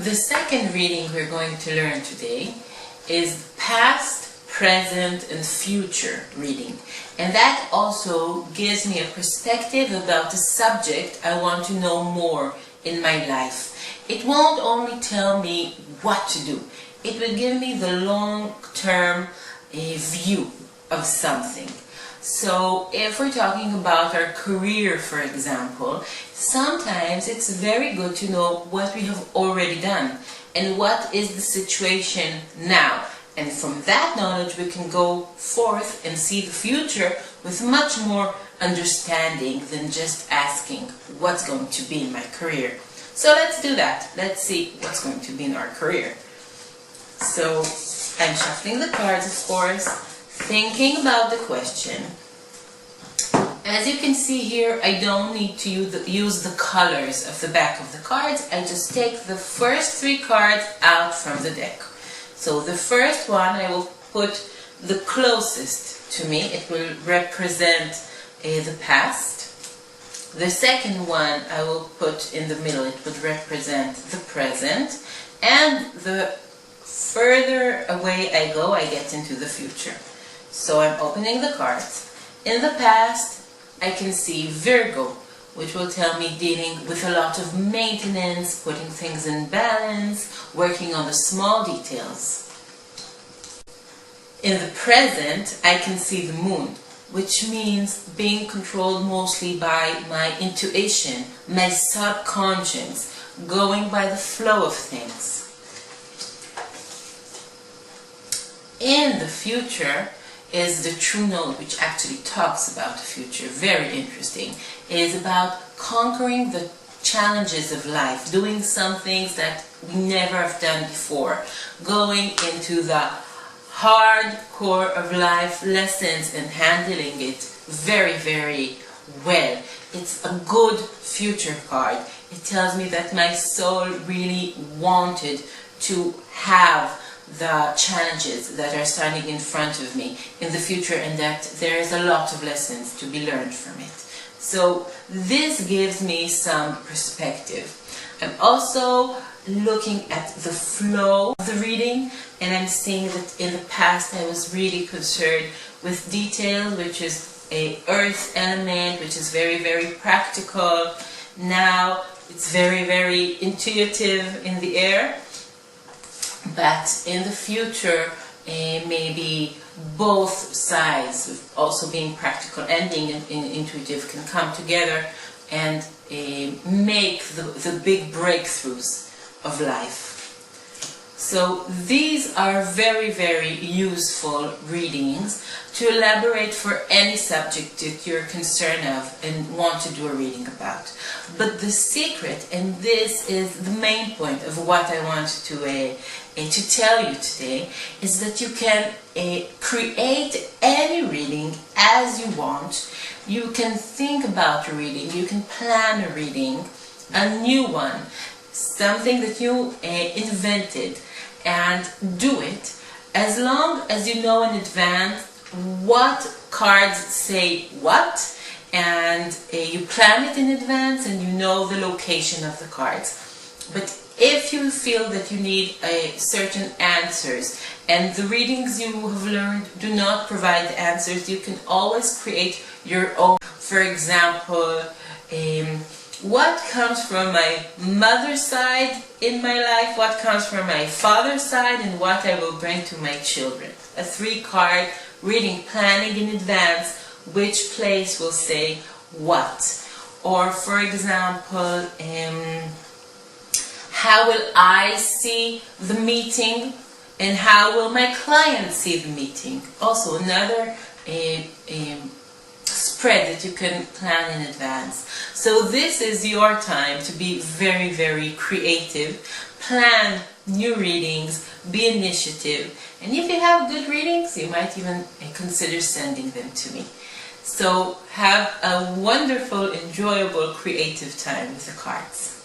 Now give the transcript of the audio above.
The second reading we're going to learn today is past, present, and future reading. And that also gives me a perspective about the subject I want to know more in my life. It won't only tell me what to do, it will give me the long-term view of something. So if we're talking about our career, for example, sometimes it's very good to know what we have already done and what is the situation now. And from that knowledge we can go forth and see the future with much more understanding than just asking what's going to be in my career. So let's do that. Let's see what's going to be in our career. So I'm shuffling the cards, of course, thinking about the question. As you can see here, I don't need to use the colors of the back of the cards. I just take the first three cards out from the deck. So the first one I will put the closest to me. It will represent the past. The second one I will put in the middle. It would represent the present. And the further away I go, I get into the future. So I'm opening the cards. In the past, I can see Virgo, which will tell me dealing with a lot of maintenance, putting things in balance, working on the small details. In the present, I can see the Moon, which means being controlled mostly by my intuition, my subconscious, going by the flow of things. In the future is the true node, which actually talks about the future. Very interesting. It is about conquering the challenges of life, doing some things that we never have done before, going into the hard core of life lessons and handling it very, very well. It's a good future card. It tells me that my soul really wanted to have the challenges that are standing in front of me in the future, and that there is a lot of lessons to be learned from it. So this gives me some perspective. I'm also looking at the flow of the reading, and I'm seeing that in the past I was really concerned with detail, which is a earth element, which is very, very practical. Now it's very, very intuitive in the air. But in the future, maybe both sides, also being practical and being intuitive, can come together and make the big breakthroughs of life. So these are very, very useful readings to elaborate for any subject that you're concerned of and want to do a reading about. But the secret, and this is the main point of what I want to tell you today, is that you can create any reading as you want. You can think about a reading, you can plan a reading, a new one, something that you invented, and do it as long as you know in advance what cards say what, and you plan it in advance and you know the location of the cards. But if you feel that you need certain answers and the readings you have learned do not provide the answers, you can always create your own. For example, what comes from my mother's side in my life, what comes from my father's side, and what I will bring to my children. A 3-card reading, planning in advance which place will say what. Or for example, how will I see the meeting and how will my client see the meeting? Also another spread that you can plan in advance. So this is your time to be very, very creative, plan new readings, be initiative, and if you have good readings, you might even consider sending them to me. So have a wonderful, enjoyable, creative time with the cards.